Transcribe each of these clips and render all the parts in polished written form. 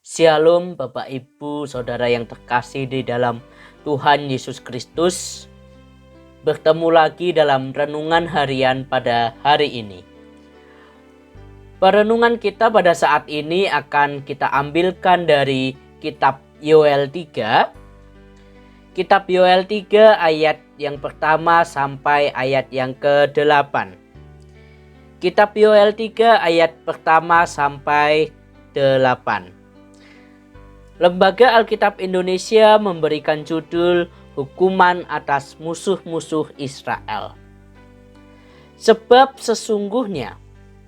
Shalom Bapak Ibu Saudara yang terkasih di dalam Tuhan Yesus Kristus. Bertemu lagi dalam renungan harian pada hari ini. Perenungan kita pada saat ini akan kita ambilkan dari kitab Yoel 3. Kitab Yoel 3 ayat yang pertama sampai ayat yang ke-8. Kitab Yoel 3 ayat pertama sampai 8. Lembaga Alkitab Indonesia memberikan judul Hukuman atas musuh-musuh Israel. Sebab sesungguhnya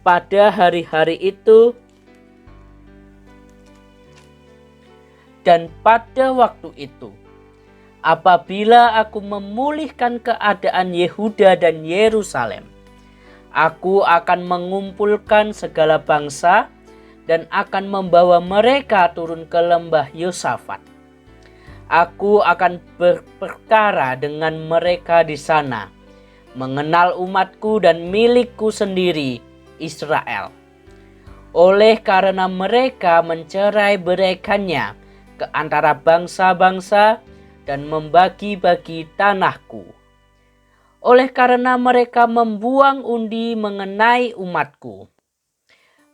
pada hari-hari itu dan pada waktu itu, apabila aku memulihkan keadaan Yehuda dan Yerusalem, aku akan mengumpulkan segala bangsa dan akan membawa mereka turun ke lembah Yosafat. Aku akan berperkara dengan mereka di sana, mengenal umatku dan milikku sendiri, Israel. Oleh karena mereka mencerai-beraikannya ke antara bangsa-bangsa dan membagi-bagi tanahku. Oleh karena mereka membuang undi mengenai umatku,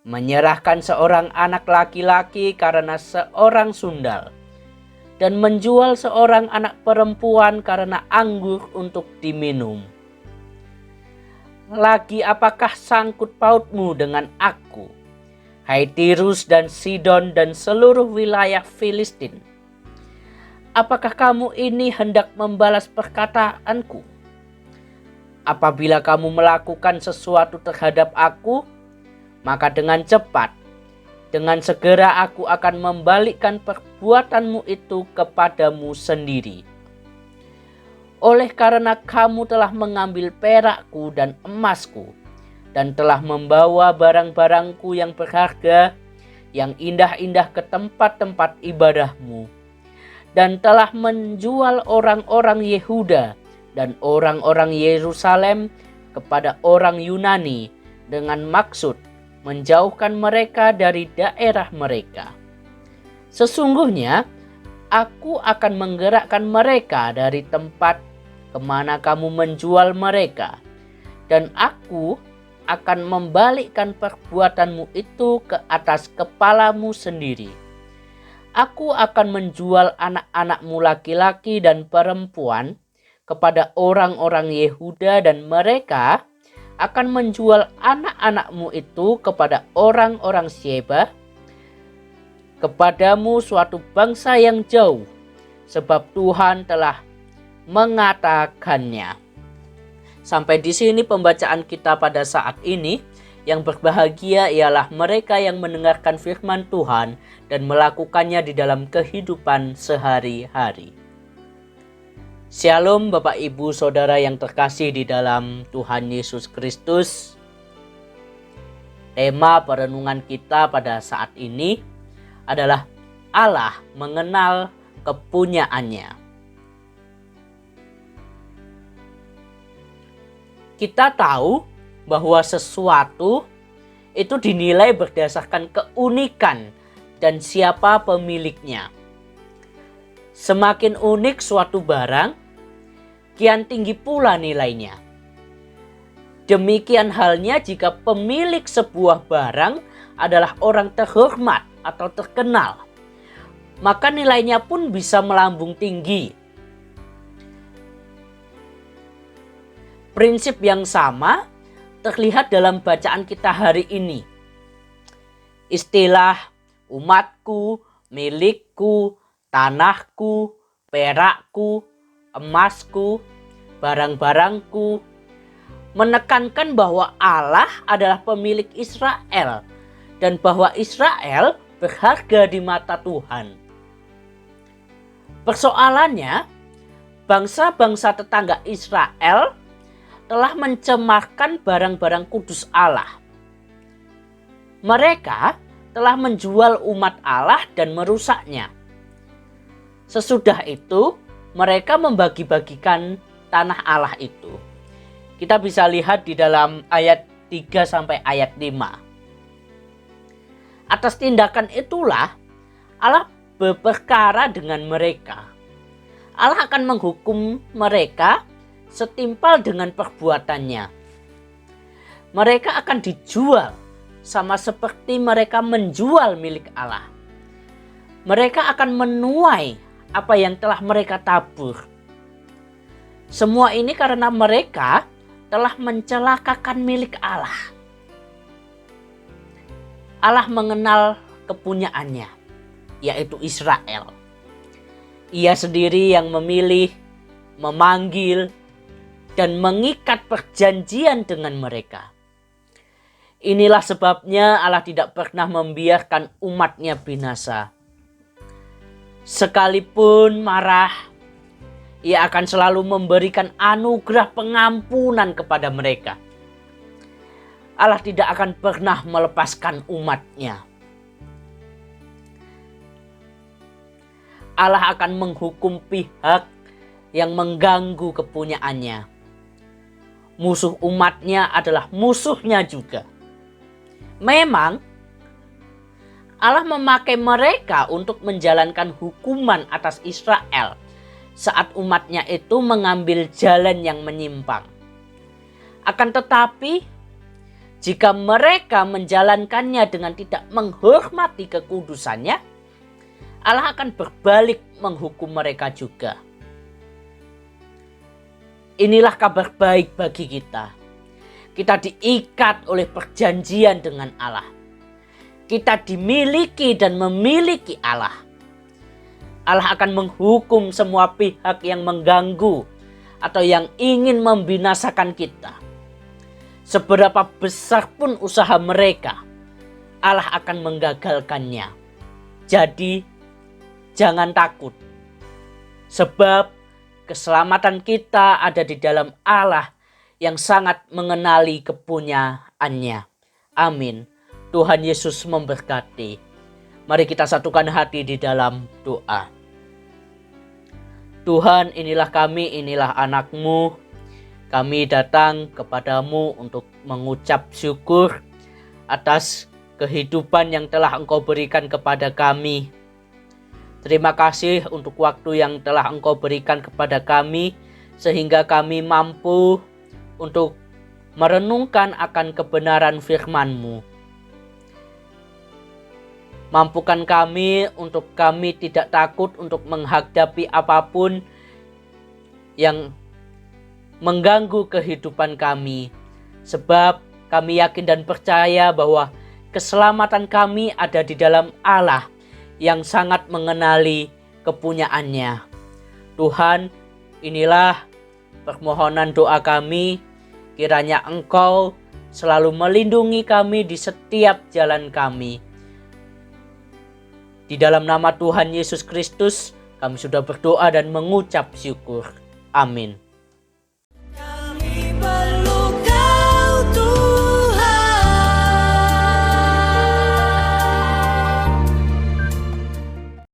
menyerahkan seorang anak laki-laki karena seorang sundal, dan menjual seorang anak perempuan karena anggur untuk diminum. Lagi apakah sangkut pautmu dengan aku, hai Tirus dan Sidon dan seluruh wilayah Filistin? Apakah kamu ini hendak membalas perkataanku? Apabila kamu melakukan sesuatu terhadap aku, maka dengan cepat, dengan segera aku akan membalikkan perbuatanmu itu kepadamu sendiri. Oleh karena kamu telah mengambil perakku dan emasku, dan telah membawa barang-barangku yang berharga, yang indah-indah ke tempat-tempat ibadahmu, dan telah menjual orang-orang Yehuda dan orang-orang Yerusalem kepada orang Yunani dengan maksud menjauhkan mereka dari daerah mereka. Sesungguhnya aku akan menggerakkan mereka dari tempat kemana kamu menjual mereka, dan aku akan membalikkan perbuatanmu itu ke atas kepalamu sendiri. Aku akan menjual anak-anakmu laki-laki dan perempuan kepada orang-orang Yehuda, dan mereka akan menjual anak-anakmu itu kepada orang-orang Sheba, kepadamu suatu bangsa yang jauh, sebab Tuhan telah mengatakannya. Sampai di sini pembacaan kita pada saat ini. Yang berbahagia ialah mereka yang mendengarkan firman Tuhan dan melakukannya di dalam kehidupan sehari-hari. Shalom Bapak Ibu Saudara yang terkasih di dalam Tuhan Yesus Kristus. Tema perenungan kita pada saat ini adalah Allah mengenal kepunyaannya. Kita tahu bahwa sesuatu itu dinilai berdasarkan keunikan dan siapa pemiliknya. Semakin unik suatu barang, kian tinggi pula nilainya. Demikian halnya jika pemilik sebuah barang adalah orang terhormat atau terkenal, maka nilainya pun bisa melambung tinggi. Prinsip yang sama terlihat dalam bacaan kita hari ini. Istilah umatku, milikku, tanahku, perakku, emasku, barang-barangku menekankan bahwa Allah adalah pemilik Israel dan bahwa Israel berharga di mata Tuhan. Persoalannya, bangsa-bangsa tetangga Israel telah mencemarkan barang-barang kudus Allah. Mereka telah menjual umat Allah dan merusaknya. Sesudah itu, mereka membagi-bagikan tanah Allah itu. Kita bisa lihat di dalam ayat 3 sampai ayat 5. Atas tindakan itulah Allah berperkara dengan mereka. Allah akan menghukum mereka setimpal dengan perbuatannya. Mereka akan dijual sama seperti mereka menjual milik Allah. Mereka akan menuai apa yang telah mereka tabur. Semua ini karena mereka telah mencelakakan milik Allah. Allah mengenal kepunyaannya, yaitu Israel. Ia sendiri yang memilih, memanggil, dan mengikat perjanjian dengan mereka. Inilah sebabnya Allah tidak pernah membiarkan umatnya binasa. Sekalipun marah, Ia akan selalu memberikan anugerah pengampunan kepada mereka. Allah tidak akan pernah melepaskan umatnya. Allah akan menghukum pihak yang mengganggu kepunyaannya. Musuh umatnya adalah musuhnya juga. Memang Allah memakai mereka untuk menjalankan hukuman atas Israel saat umatnya itu mengambil jalan yang menyimpang. Akan tetapi, jika mereka menjalankannya dengan tidak menghormati kekudusannya, Allah akan berbalik menghukum mereka juga. Inilah kabar baik bagi kita. Kita diikat oleh perjanjian dengan Allah. Kita dimiliki dan memiliki Allah. Allah akan menghukum semua pihak yang mengganggu atau yang ingin membinasakan kita. Seberapa besar pun usaha mereka, Allah akan menggagalkannya. Jadi, jangan takut. Sebab keselamatan kita ada di dalam Allah yang sangat mengenali kepunyaannya. Amin. Tuhan Yesus memberkati. Mari kita satukan hati di dalam doa. Tuhan, inilah kami, inilah anak-Mu. Kami datang kepadamu untuk mengucap syukur atas kehidupan yang telah Engkau berikan kepada kami. Terima kasih untuk waktu yang telah Engkau berikan kepada kami, sehingga kami mampu untuk merenungkan akan kebenaran firman-Mu. Mampukan kami untuk kami tidak takut untuk menghadapi apapun yang mengganggu kehidupan kami. Sebab kami yakin dan percaya bahwa keselamatan kami ada di dalam Allah yang sangat mengenali kepunyaannya. Tuhan, inilah permohonan doa kami. Kiranya Engkau selalu melindungi kami di setiap jalan kami. Di dalam nama Tuhan Yesus Kristus, kami sudah berdoa dan mengucap syukur. Amin.